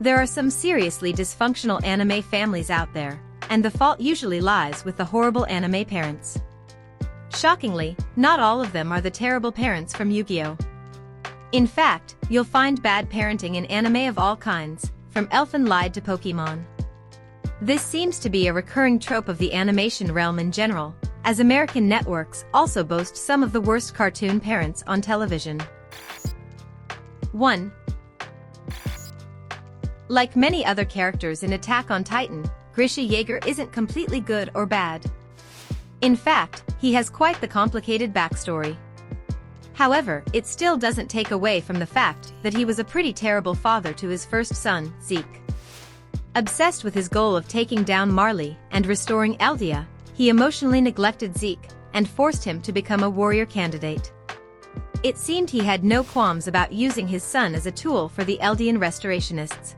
There are some seriously dysfunctional anime families out there, and the fault usually lies with the horrible anime parents. Shockingly, not all of them are the terrible parents from Yu-Gi-Oh! In fact, you'll find bad parenting in anime of all kinds, from Elfen Lied to Pokémon. This seems to be a recurring trope of the animation realm in general, as American networks also boast some of the worst cartoon parents on television. 1. Like many other characters in Attack on Titan, Grisha Yeager isn't completely good or bad. In fact, he has quite the complicated backstory. However, it still doesn't take away from the fact that he was a pretty terrible father to his first son, Zeke. Obsessed with his goal of taking down Marley and restoring Eldia, he emotionally neglected Zeke and forced him to become a warrior candidate. It seemed he had no qualms about using his son as a tool for the Eldian restorationists.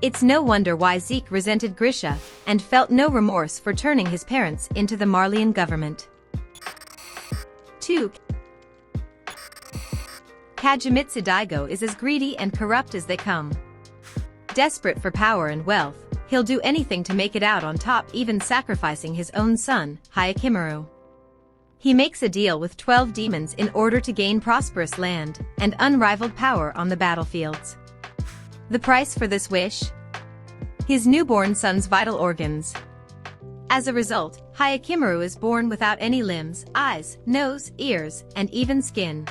It's no wonder why Zeke resented Grisha and felt no remorse for turning his parents into the Marleyan government. 2. Kagemitsu Daigo is as greedy and corrupt as they come. Desperate for power and wealth, he'll do anything to make it out on top, even sacrificing his own son, Hyakimaru. He makes a deal with 12 demons in order to gain prosperous land and unrivaled power on the battlefields. The price for this wish? His newborn son's vital organs. As a result, Hyakimaru is born without any limbs, eyes, nose, ears, and even skin.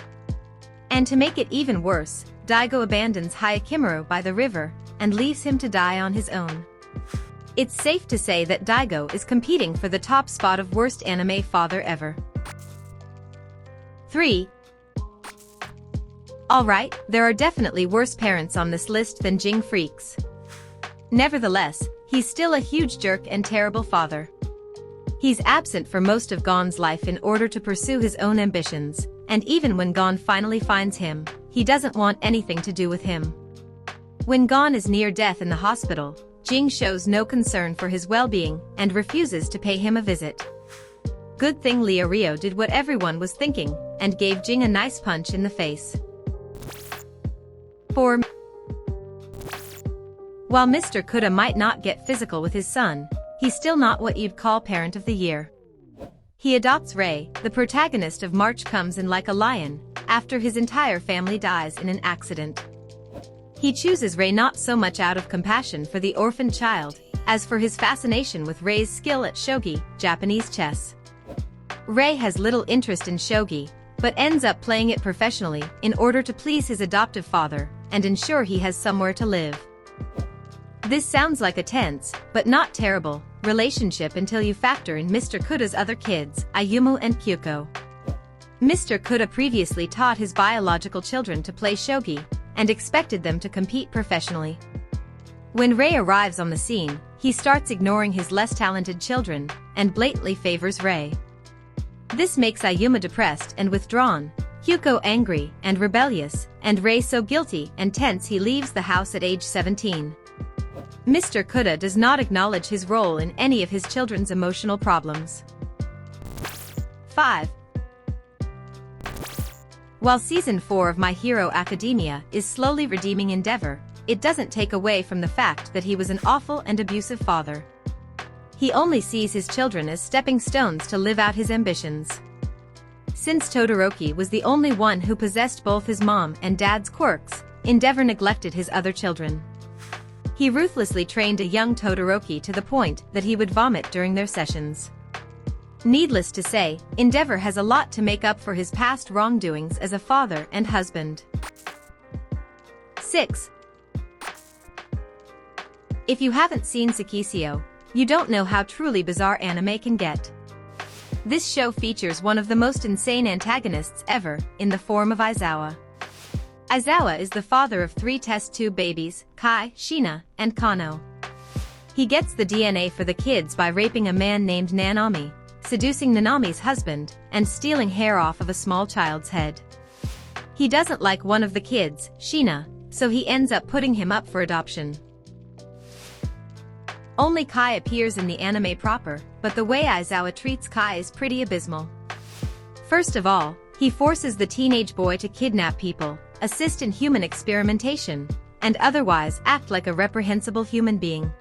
And to make it even worse, Daigo abandons Hyakimaru by the river and leaves him to die on his own. It's safe to say that Daigo is competing for the top spot of worst anime father ever. 3. Alright, there are definitely worse parents on this list than Jing Freaks. Nevertheless, he's still a huge jerk and terrible father. He's absent for most of Gon's life in order to pursue his own ambitions, and even when Gon finally finds him, he doesn't want anything to do with him. When Gon is near death in the hospital, Jing shows no concern for his well-being and refuses to pay him a visit. Good thing Leorio did what everyone was thinking and gave Jing a nice punch in the face. 4. While Mr. Kuda might not get physical with his son, he's still not what you'd call Parent of the Year. He adopts Rei, the protagonist of March Comes In Like a Lion, after his entire family dies in an accident. He chooses Rei not so much out of compassion for the orphaned child, as for his fascination with Rei's skill at shogi, Japanese chess. Rei has little interest in shogi, but ends up playing it professionally in order to please his adoptive father and ensure he has somewhere to live. This sounds like a tense, but not terrible, relationship until you factor in Mr. Kuda's other kids, Ayumu and Kyuko. Mr. Kuda previously taught his biological children to play shogi, and expected them to compete professionally. When Rei arrives on the scene, he starts ignoring his less talented children, and blatantly favors Rei. This makes Ayuma depressed and withdrawn, Kyuko angry and rebellious, and Rei so guilty and tense he leaves the house at age 17. Mr. Kuda does not acknowledge his role in any of his children's emotional problems. 5. While Season 4 of My Hero Academia is slowly redeeming Endeavor, it doesn't take away from the fact that he was an awful and abusive father. He only sees his children as stepping stones to live out his ambitions. Since Todoroki was the only one who possessed both his mom and dad's quirks, Endeavor neglected his other children. He ruthlessly trained a young Todoroki to the point that he would vomit during their sessions. Needless to say, Endeavor has a lot to make up for his past wrongdoings as a father and husband. 6. If you haven't seen Sekisio, you don't know how truly bizarre anime can get. This show features one of the most insane antagonists ever, in the form of Aizawa. Aizawa is the father of 3 test tube babies, Kai, Shina, and Kano. He gets the DNA for the kids by raping a man named Nanami, seducing Nanami's husband, and stealing hair off of a small child's head. He doesn't like one of the kids, Shina, so he ends up putting him up for adoption. Only Kai appears in the anime proper, but the way Aizawa treats Kai is pretty abysmal. First of all, he forces the teenage boy to kidnap people, assist in human experimentation, and otherwise act like a reprehensible human being.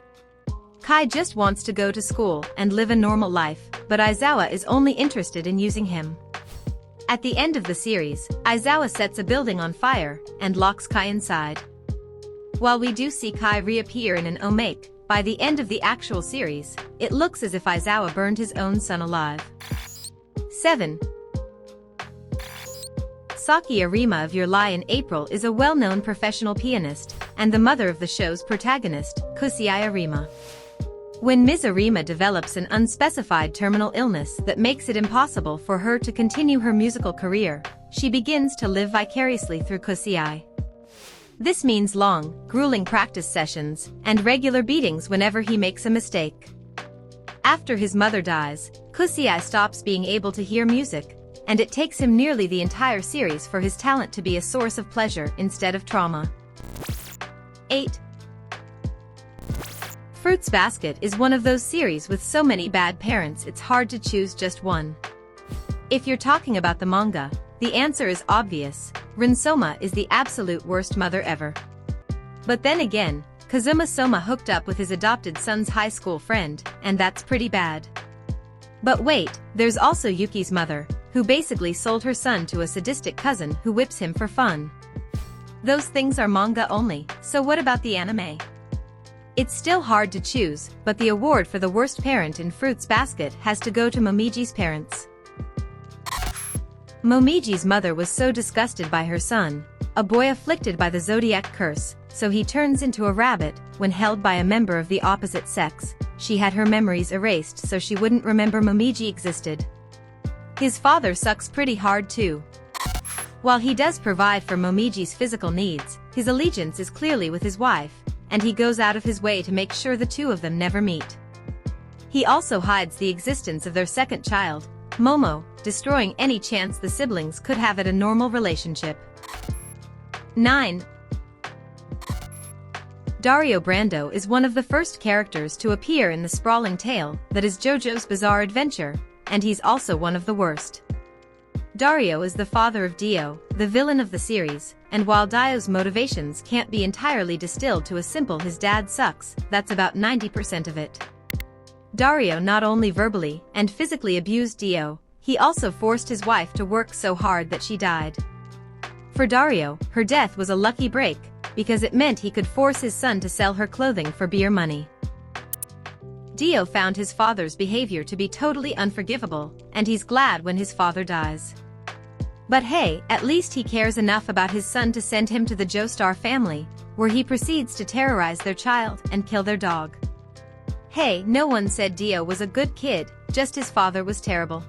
Kai just wants to go to school and live a normal life, but Aizawa is only interested in using him. At the end of the series, Aizawa sets a building on fire and locks Kai inside. While we do see Kai reappear in an omake, by the end of the actual series, it looks as if Aizawa burned his own son alive. 7. Saki Arima of Your Lie in April is a well-known professional pianist, and the mother of the show's protagonist, Kusai Arima. When Ms. Arima develops an unspecified terminal illness that makes it impossible for her to continue her musical career, she begins to live vicariously through Kusai. This means long, grueling practice sessions, and regular beatings whenever he makes a mistake. After his mother dies, Kusai stops being able to hear music, and it takes him nearly the entire series for his talent to be a source of pleasure instead of trauma. 8. Fruits Basket is one of those series with so many bad parents it's hard to choose just one. If you're talking about the manga, the answer is obvious: Rinsoma is the absolute worst mother ever. But then again, Kazuma Soma hooked up with his adopted son's high school friend, and that's pretty bad. But wait, there's also Yuki's mother, who basically sold her son to a sadistic cousin who whips him for fun. Those things are manga only, so what about the anime? It's still hard to choose, but the award for the worst parent in Fruits Basket has to go to Momiji's parents. Momiji's mother was so disgusted by her son, a boy afflicted by the zodiac curse, so he turns into a rabbit. When held by a member of the opposite sex, she had her memories erased so she wouldn't remember Momiji existed. His father sucks pretty hard too. While he does provide for Momiji's physical needs, his allegiance is clearly with his wife, and he goes out of his way to make sure the two of them never meet. He also hides the existence of their second child, Momo, destroying any chance the siblings could have at a normal relationship. 9. Daario Brando is one of the first characters to appear in the sprawling tale that is JoJo's Bizarre Adventure, and he's also one of the worst. Daario is the father of Dio, the villain of the series, and while Dio's motivations can't be entirely distilled to a simple "his dad sucks," that's about 90% of it. Daario not only verbally and physically abused Dio, he also forced his wife to work so hard that she died. For Daario, her death was a lucky break, because it meant he could force his son to sell her clothing for beer money. Dio found his father's behavior to be totally unforgivable, and he's glad when his father dies. But hey, at least he cares enough about his son to send him to the Joestar family, where he proceeds to terrorize their child and kill their dog. Hey, no one said Dio was a good kid, just his father was terrible.